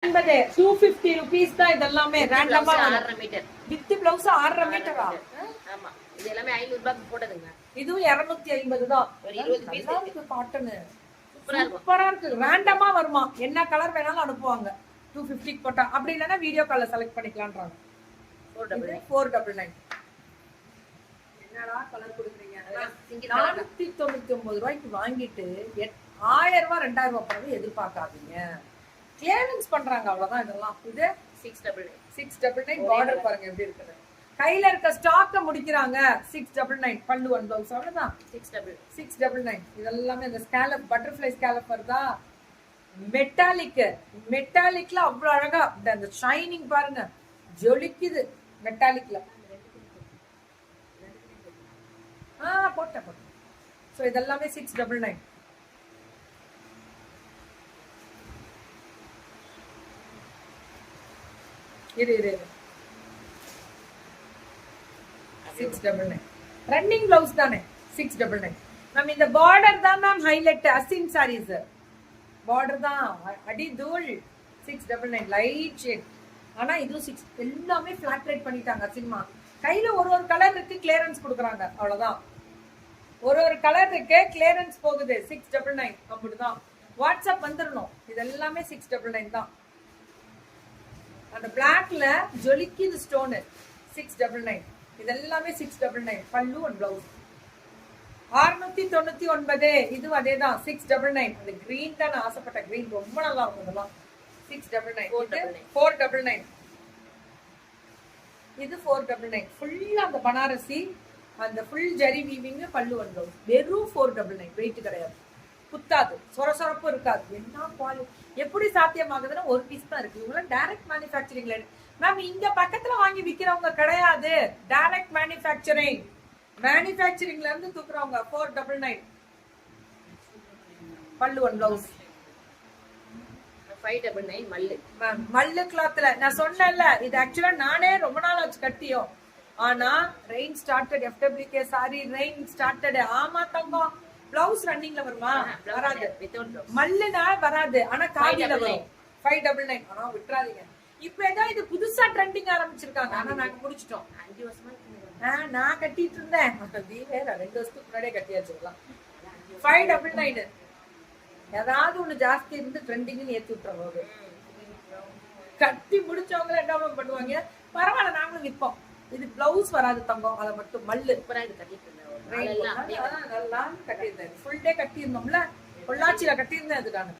250 rupees தான் இதெல்லாமே ரேண்டமா 6.5 மீட்டர் வித் பிளவுஸ் 6.5 மீட்டரா? ஆமா இது எல்லாமே 500 ரூபாய்க்கு போட்டதுங்க. இதுவும் 250 தான். ஒரு 20 பீஸ் இருக்கு காட்டன். சூப்பரா சூப்பரா இருக்கு. ரேண்டமா வருமா? என்ன கலர் வேணாலும் அனுப்புவாங்க. 250 போட்டா அப்படி இல்லனா வீடியோ கால்ல செலக்ட் பண்ணிக்கலாம்ன்றாங்க. 499. என்னடா கலர் கொடுக்குறீங்க? 499 ரூபாய்க்கு வாங்கிட்டு 1000 ரூபாய் 2000 ரூபாய் பணம் எதிர்பார்க்காதீங்க. கிளியரன்ஸ் பண்றாங்க அவ்வளவுதான். இதெல்லாம் இது 699 பார்டர் பாருங்க எப்படி இருக்குது. கையில இருக்க ஸ்டாக்க முடிக்கிறாங்க. 699 பல்லு ஒன் பிளவுஸ் அவ்வளவுதான். 699 இதெல்லாமே இந்த ஸ்கேலப் பட்டர்ஃப்ளை ஸ்கேலப் வருதா? மெட்டாலிக்ல அவ்வளவு அழகா அந்த ஷைனிங் பாருங்க ஜொலிக்குது மெட்டாலிக்ல. போட்டேன். சோ இதெல்லாமே 699. இரு 699 ரன்னிங் பிளவுஸ் தானே 699. நம்ம இந்த பார்டர் தான் ma'am highlight. Asin sarees border தான் அடி தூள். 699 லைட் ஷேட். ஆனா இதுவும் 6 எல்லாமே ஃபிளாட் ரேட் பண்ணிட்டாங்க. அசின்மா கையில ஒரு கலர் இருக்கு கிளியரன்ஸ் கொடுக்குறாங்க அவ்வளவுதான். ஒரு கலர் இருக்கு கிளியரன்ஸ் போகுது 699 அப்படிதான். வாட்ஸ்அப் வந்துடணும். இது எல்லாமே 699 தான். அந்த பிளாக்ல ஜொலிக்குது ஸ்டோன் 699. இதெல்லாமே 699 பல்லு அண்ட் பிளவுஸ் 699. இது அதேதான் 699. அந்த கிரீன் தான் நான் ஆசைப்பட்ட கிரீன் ரொம்ப நல்லா இருக்கும். இதெல்லாம் 699. 499 இது 499 ஃபுல்லா அந்த பனாரசி அந்த ஃபுல் ஜரி வீவிங் பல்லு அண்ட் பிளவுஸ் வெறும் 499. வெயிட் கிடையாது, குத்தாது, சொரசொரப்பு இருக்காது. என்ன குவாலிட்டி எப்படி சாத்தியமாகுதுன்னா ஒரு பீஸ் தான் இருக்கு. இவங்க டைரக்ட் மேனுஃபேக்சரிங்ல மேம் இங்க பக்கத்துல வாங்கி விக்கிறவங்க கிடையாது. டைரக்ட் மேனுஃபேக்சரிங்ல இருந்து தூக்குறவங்க 499 பல்லு ஒன் பிளவுஸ் 599 மல்லு. மேம் மல்லு கிளாத்ல நான் சொன்னேன்ல இது ஆக்சுவலா நானே ரொம்ப நாள் ஆச்சு கட்டியும். ஆனா rain started FWK sorry rain started. ஆமா தங்கம் பிளவுஸ் ரன்னிங்ல வருமா? வராது. மல்லுனா வராது. ஆனா காதில வரும் 599. ஆனா விட்டுறாதீங்க. இப்ப ஏதோ இது புதுசா ட்ரெண்டிங் ஆரம்பிச்சிருக்காங்க. ஆனா நாங்க முடிச்சிட்டோம். 5 வருஷமா நான் கட்டிட்டு இருந்தேன். நீ வேற 2 வருஷத்துக்கு முன்னாடியே கட்டியாச்சுக்கலாம். 599 ஏதாவது ஒண்ணு ஜாஸ்தி இருந்து ட்ரெண்டிங்னு ஏத்தி விட்டுறோம். கட்டி முடிச்சவங்க என்ன பண்ணுவாங்க? பரவாயில்ல நாங்களும் விற்போம். இது பிளவுஸ் வராது தங்கம். அதை மட்டும் மல்லு கட்டிட்டு நல்லா கட்டியிருந்தேன். Full day கட்டியிருந்தோம்ல பொள்ளாச்சியில கட்டியிருந்தேன். அதுக்கான